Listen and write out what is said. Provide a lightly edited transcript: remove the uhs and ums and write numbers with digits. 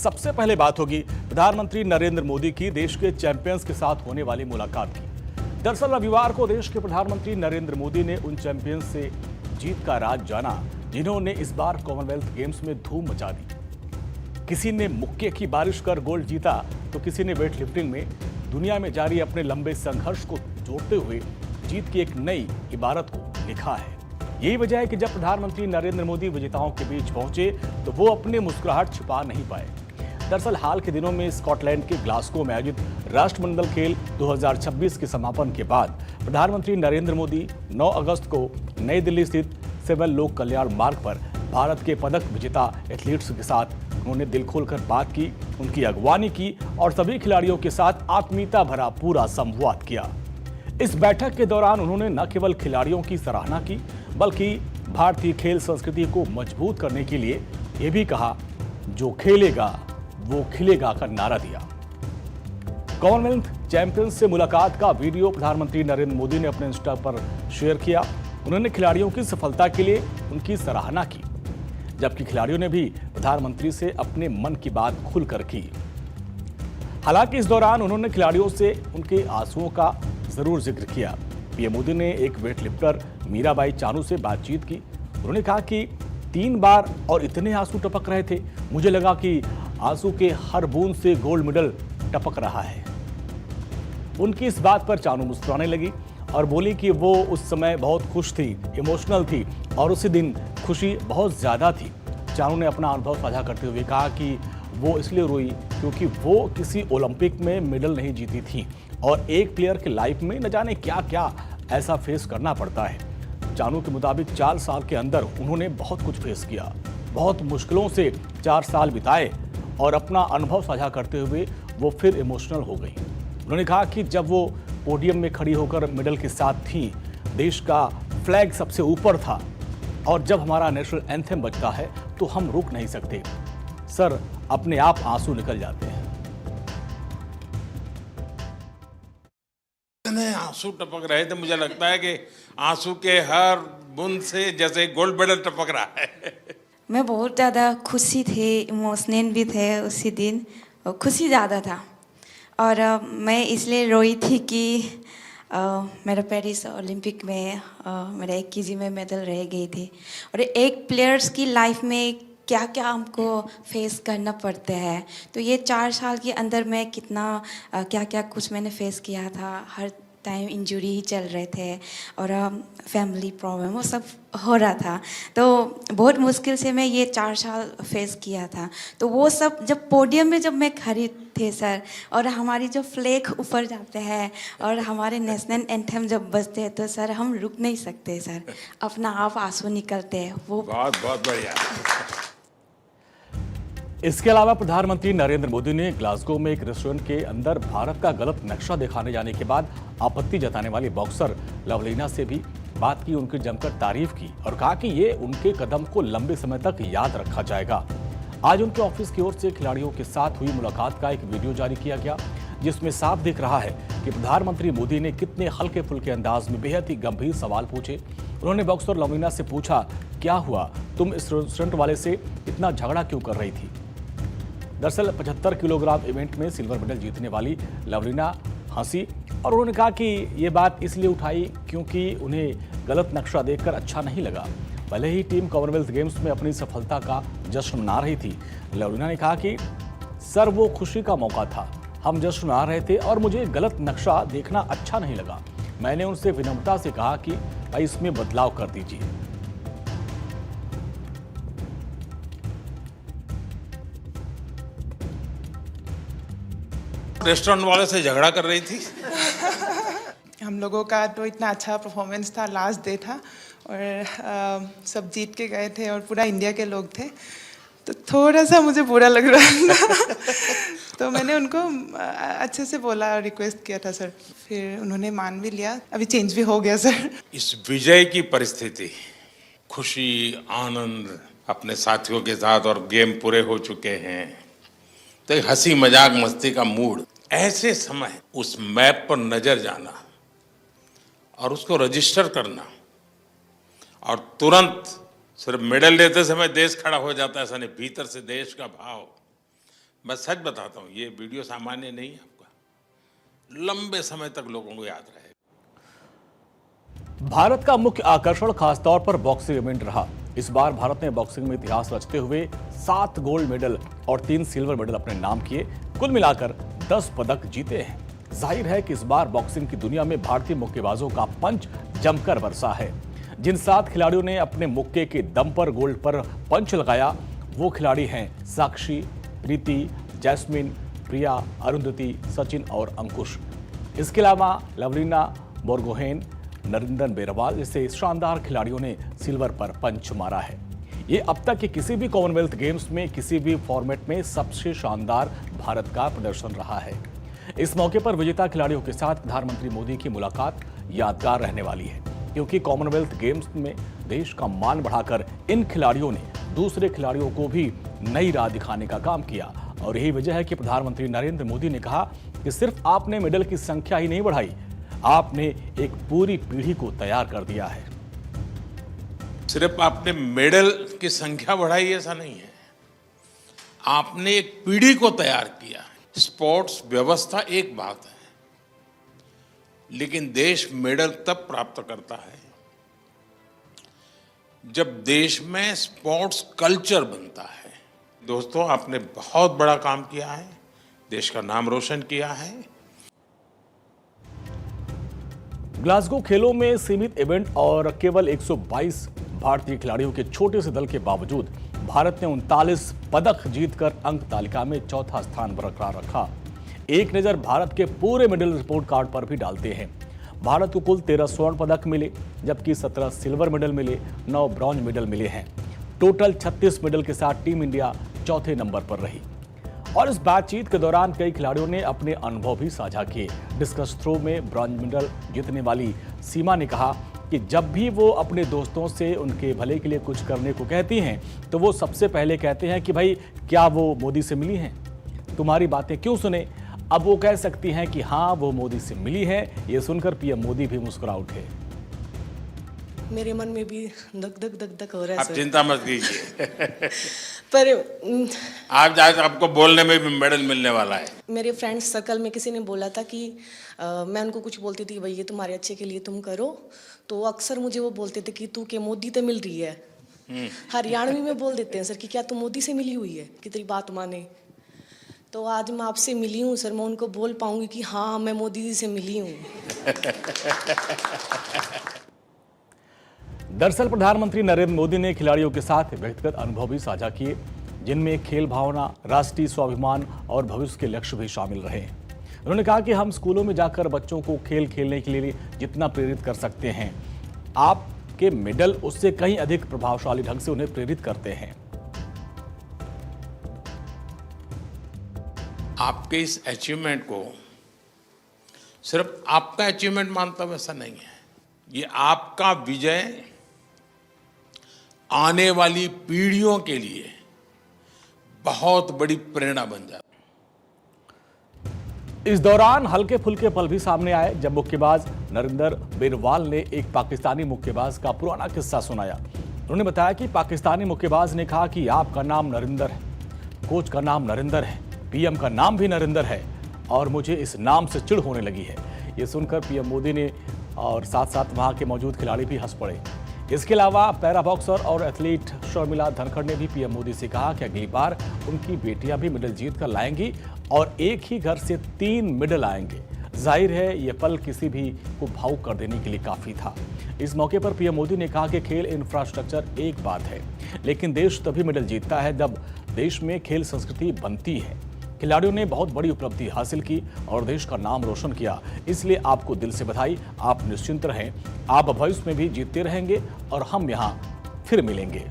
सबसे पहले बात होगी प्रधानमंत्री नरेंद्र मोदी की देश के चैंपियंस के साथ होने वाली मुलाकात की। दरअसल रविवार को देश के प्रधानमंत्री नरेंद्र मोदी ने उन चैंपियंस से जीत का राज जाना जिन्होंने इस बार कॉमनवेल्थ गेम्स में धूम मचा दी। किसी ने मुक्के की बारिश कर गोल्ड जीता तो किसी ने वेट लिफ्टिंग में दुनिया में जारी अपने लंबे संघर्ष को जोड़ते हुए जीत की एक नई इबारत को लिखा है। यही वजह है कि जब प्रधानमंत्री नरेंद्र मोदी विजेताओं के बीच पहुंचे तो वो अपने मुस्कुराहट छिपा नहीं पाए। दरअसल हाल के दिनों में स्कॉटलैंड के ग्लासगो में आयोजित राष्ट्रमंडल खेल 2026 के समापन के बाद प्रधानमंत्री नरेंद्र मोदी 9 अगस्त को नई दिल्ली स्थित सिविल लोक कल्याण मार्ग पर भारत के पदक विजेता एथलीट्स के साथ उन्होंने दिल खोलकर बात की, उनकी अगवानी की और सभी खिलाड़ियों के साथ आत्मीयता भरा पूरा संवाद किया। इस बैठक के दौरान उन्होंने न केवल खिलाड़ियों की सराहना की बल्कि भारतीय खेल संस्कृति को मजबूत करने के लिए यह भी कहा, जो खेलेगा वो खिलेगा का नारा दिया। कॉमनवेल्थ चैंपियंस से मुलाकात का वीडियो प्रधानमंत्री नरेंद्र मोदी ने अपने इंस्टा पर शेयर किया। उन्होंने खिलाड़ियों की सफलता के लिए उनकी सराहना की, जबकि खिलाड़ियों ने भी प्रधानमंत्री से अपने मन की बात खुलकर की। हालांकि इस दौरान उन्होंने खिलाड़ियों से उनके आंसुओं का जरूर जिक्र किया। पीएम मोदी ने एक वेटलिफ्टर मीराबाई चानू से बातचीत की। उन्होंने कहा कि 3 बार और इतने आंसू टपक रहे थे, मुझे लगा कि आंसू के हर बूंद से गोल्ड मेडल टपक रहा है। उनकी इस बात पर चानू मुस्कुराने लगी और बोली कि वो उस समय बहुत खुश थी, इमोशनल थी और उसी दिन खुशी बहुत ज्यादा थी। चानू ने अपना अनुभव साझा करते हुए कहा कि वो इसलिए रोई क्योंकि वो किसी ओलंपिक में मेडल नहीं जीती थी और एक प्लेयर के लाइफ में न जाने क्या क्या ऐसा फेस करना पड़ता है। चानू के मुताबिक 4 साल के अंदर उन्होंने बहुत कुछ फेस किया, बहुत मुश्किलों से 4 साल बिताए और अपना अनुभव साझा करते हुए वो फिर इमोशनल हो गई। उन्होंने कहा कि जब वो पोडियम में खड़ी होकर मेडल के साथ थी, देश का फ्लैग सबसे ऊपर था और जब हमारा नेशनल एंथम बजता है तो हम रुक नहीं सकते। सर, अपने आप आंसू निकल जाते हैं। आंसू टपक रहे थे, मुझे लगता है कि आंसू के हर बूंद से जैसे गोल्ड मेडल टपक रहा है। मैं बहुत ज़्यादा खुशी थी, इमोशनल भी थे उसी दिन, और खुशी ज़्यादा था। और मैं इसलिए रोई थी कि मेरा पेरिस ओलंपिक में मेरा 1 केजी में मेडल रह गई थी और एक प्लेयर्स की लाइफ में क्या क्या हमको फेस करना पड़ता है। तो ये 4 साल के अंदर मैं कितना क्या क्या कुछ मैंने फेस किया था। हर टाइम इंजरी ही चल रहे थे और फैमिली प्रॉब्लम वो सब हो रहा था। तो बहुत मुश्किल से मैं ये 4 साल फेस किया था। तो वो सब जब पोडियम में जब मैं खड़ी थी सर, और हमारी जो फ्लैग ऊपर जाते हैं और हमारे नेशनल एंथम जब बजते हैं तो सर हम रुक नहीं सकते सर, अपना आप आंसू निकलते हैं। वो बहुत बहुत बढ़िया। इसके अलावा प्रधानमंत्री नरेंद्र मोदी ने ग्लासगो में एक रेस्टोरेंट के अंदर भारत का गलत नक्शा दिखाने जाने के बाद आपत्ति जताने वाली बॉक्सर लवलीना से भी बात की, उनकी जमकर तारीफ की और कहा कि ये उनके कदम को लंबे समय तक याद रखा जाएगा। आज उनके ऑफिस की ओर से खिलाड़ियों के साथ हुई मुलाकात का एक वीडियो जारी किया गया, जिसमें साफ दिख रहा है कि प्रधानमंत्री मोदी ने कितने हल्के फुल्के अंदाज में बेहद ही गंभीर सवाल पूछे। उन्होंने बॉक्सर लवलीना से पूछा, क्या हुआ, तुम इस रेस्टोरेंट वाले से इतना झगड़ा क्यों कर रही थी। दरअसल 75 किलोग्राम इवेंट में सिल्वर मेडल जीतने वाली लवलीना हंसी और उन्होंने कहा कि ये बात इसलिए उठाई क्योंकि उन्हें गलत नक्शा देखकर अच्छा नहीं लगा। भले ही टीम कॉमनवेल्थ गेम्स में अपनी सफलता का जश्न मना रही थी, लवलीना ने कहा कि सर वो खुशी का मौका था, हम जश्न मना रहे थे और मुझे गलत नक्शा देखना अच्छा नहीं लगा। मैंने उनसे विनम्रता से कहा कि भाई इसमें बदलाव कर दीजिए। रेस्टोरेंट वाले से झगड़ा कर रही थी। हम लोगों का तो इतना अच्छा परफॉर्मेंस था, लास्ट डे था और सब जीत के गए थे और पूरा इंडिया के लोग थे, तो थोड़ा सा मुझे बुरा लग रहा था। तो मैंने उनको अच्छे से बोला, रिक्वेस्ट किया था सर, फिर उन्होंने मान भी लिया, अभी चेंज भी हो गया सर। इस विजय की परिस्थिति, खुशी, आनंद अपने साथियों के साथ और गेम पूरे हो चुके हैं, तो एक हंसी मजाक मस्ती का मूड, ऐसे समय उस मैप पर नजर जाना और उसको रजिस्टर करना और तुरंत सिर्फ मेडल लेते समय देश खड़ा हो जाता है, ऐसा नहीं, भीतर से देश का भाव, मैं सच बताता हूं, ये वीडियो सामान्य नहीं है आपका, लंबे समय तक लोगों को याद रहेगा। भारत का मुख्य आकर्षण खासतौर पर बॉक्सिंग इवेंट रहा। इस बार भारत ने बॉक्सिंग में इतिहास रचते हुए 7 गोल्ड मेडल और 3 सिल्वर मेडल अपने नाम किए। कुल मिलाकर 10 पदक जीते हैं। जाहिर है कि इस बार बॉक्सिंग की दुनिया में भारतीय मुक्केबाजों का पंच जमकर बरसा है। जिन 7 खिलाड़ियों ने अपने मुक्के के दम पर गोल्ड पर पंच लगाया, वो खिलाड़ी हैं साक्षी, प्रीति, जैस्मिन, प्रिया, अरुंधति, सचिन और अंकुश। इसके अलावा लवलीना बोरगोहेन, नरिंदर बेरवाल जैसे शानदार खिलाड़ियों ने सिल्वर पर पंच मारा है। ये अब तक के किसी भी कॉमनवेल्थ गेम्स में किसी भी फॉर्मेट में सबसे शानदार भारत का प्रदर्शन रहा है। इस मौके पर विजेता खिलाड़ियों के साथ प्रधानमंत्री मोदी की मुलाकात यादगार रहने वाली है, क्योंकि कॉमनवेल्थ गेम्स में देश का मान बढ़ाकर इन खिलाड़ियों ने दूसरे खिलाड़ियों को भी नई राह दिखाने का काम किया। और यही वजह है कि प्रधानमंत्री नरेंद्र मोदी ने कहा कि सिर्फ आपने मेडल की संख्या ही नहीं बढ़ाई, आपने एक पूरी पीढ़ी को तैयार कर दिया है। सिर्फ आपने मेडल की संख्या बढ़ाई ऐसा नहीं है, आपने एक पीढ़ी को तैयार किया है। स्पोर्ट्स व्यवस्था एक बात है, लेकिन देश मेडल तब प्राप्त करता है जब देश में स्पोर्ट्स कल्चर बनता है। दोस्तों, आपने बहुत बड़ा काम किया है, देश का नाम रोशन किया है। ग्लासगो खेलों में सीमित इवेंट और केवल 122 भारतीय खिलाड़ियों के छोटे से दल के बावजूद भारत ने 39 पदक जीतकर अंक तालिका में चौथा स्थान बरकरार रखा। एक नजर भारत के पूरे मेडल रिपोर्ट कार्ड पर भी डालते हैं। भारत को कुल 13 स्वर्ण पदक मिले, जबकि 17 सिल्वर मेडल मिले, 9 ब्रॉन्ज मेडल मिले हैं। टोटल 36 मेडल के साथ टीम इंडिया चौथे नंबर पर रही। और इस बातचीत के दौरान कई खिलाड़ियों ने अपने अनुभव भी साझा किए। डिस्कस थ्रो में ब्रॉन्ज मेडल जीतने वाली सीमा ने कहा कि जब भी वो अपने दोस्तों से उनके भले के लिए कुछ करने को कहती हैं, तो वो सबसे पहले कहते हैं कि भाई क्या वो मोदी से मिली हैं, तुम्हारी बातें क्यों सुने। अब वो कह सकती हैं कि हाँ वो मोदी से मिली है। ये सुनकर पीएम मोदी भी मुस्कुरा उठे। मेरे मन में भी धक धक धक धक हो रहा है आप सर। चिंता मत कीजिए, पर आज आपको बोलने में भी मेडल मिलने वाला है। मेरे फ्रेंड्स सर्कल में किसी ने बोला था कि मैं उनको कुछ बोलती थी, भाई ये तुम्हारे अच्छे के लिए तुम करो, तो अक्सर मुझे वो बोलते थे कि तू के मोदी तो मिल रही है। हरियाणवी में बोल देते हैं सर कि क्या तू मोदी से मिली हुई है कि तेरी बात माने। तो आज मैं आपसे मिली हूँ सर, मैं उनको बोल पाऊंगी कि हाँ मैं मोदी जी से मिली हूँ। दरअसल प्रधानमंत्री नरेंद्र मोदी ने खिलाड़ियों के साथ व्यक्तिगत अनुभव भी साझा किए, जिनमें खेल भावना, राष्ट्रीय स्वाभिमान और भविष्य के लक्ष्य भी शामिल रहे। उन्होंने कहा कि हम स्कूलों में जाकर बच्चों को खेल खेलने के लिए जितना प्रेरित कर सकते हैं, आपके मेडल उससे कहीं अधिक प्रभावशाली ढंग से उन्हें प्रेरित करते हैं। आपके इस अचीवमेंट को सिर्फ आपका अचीवमेंट मानता हूं ऐसा नहीं है, ये आपका विजय आने वाली पीढ़ियों के लिए बहुत बड़ी प्रेरणा बन जाता है। इस दौरान हल्के फुल्के पल भी सामने आए, जब मुक्केबाज नरिंदर बेरवाल ने एक पाकिस्तानी मुक्केबाज का पुराना किस्सा सुनाया। उन्होंने बताया कि पाकिस्तानी मुक्केबाज ने कहा कि आपका नाम नरिंदर है, कोच का नाम नरिंदर है, पीएम का नाम भी नरिंदर है और मुझे इस नाम से चिढ़ होने लगी है। ये सुनकर पीएम मोदी ने और साथ साथ वहां के मौजूद खिलाड़ी भी हंस पड़े। इसके अलावा पैरा बॉक्सर और एथलीट शर्मिला धनखड़ ने भी पीएम मोदी से कहा कि अगली बार उनकी बेटियां भी मेडल जीत कर लाएंगी और एक ही घर से 3 मेडल आएंगे। जाहिर है ये पल किसी भी को भावुक कर देने के लिए काफी था। इस मौके पर पीएम मोदी ने कहा कि खेल इंफ्रास्ट्रक्चर एक बात है, लेकिन देश तभी मेडल जीतता है जब देश में खेल संस्कृति बनती है। खिलाड़ियों ने बहुत बड़ी उपलब्धि हासिल की और देश का नाम रोशन किया, इसलिए आपको दिल से बधाई। आप निश्चिंत रहें, आप भविष्य में भी जीतते रहेंगे और हम यहाँ फिर मिलेंगे।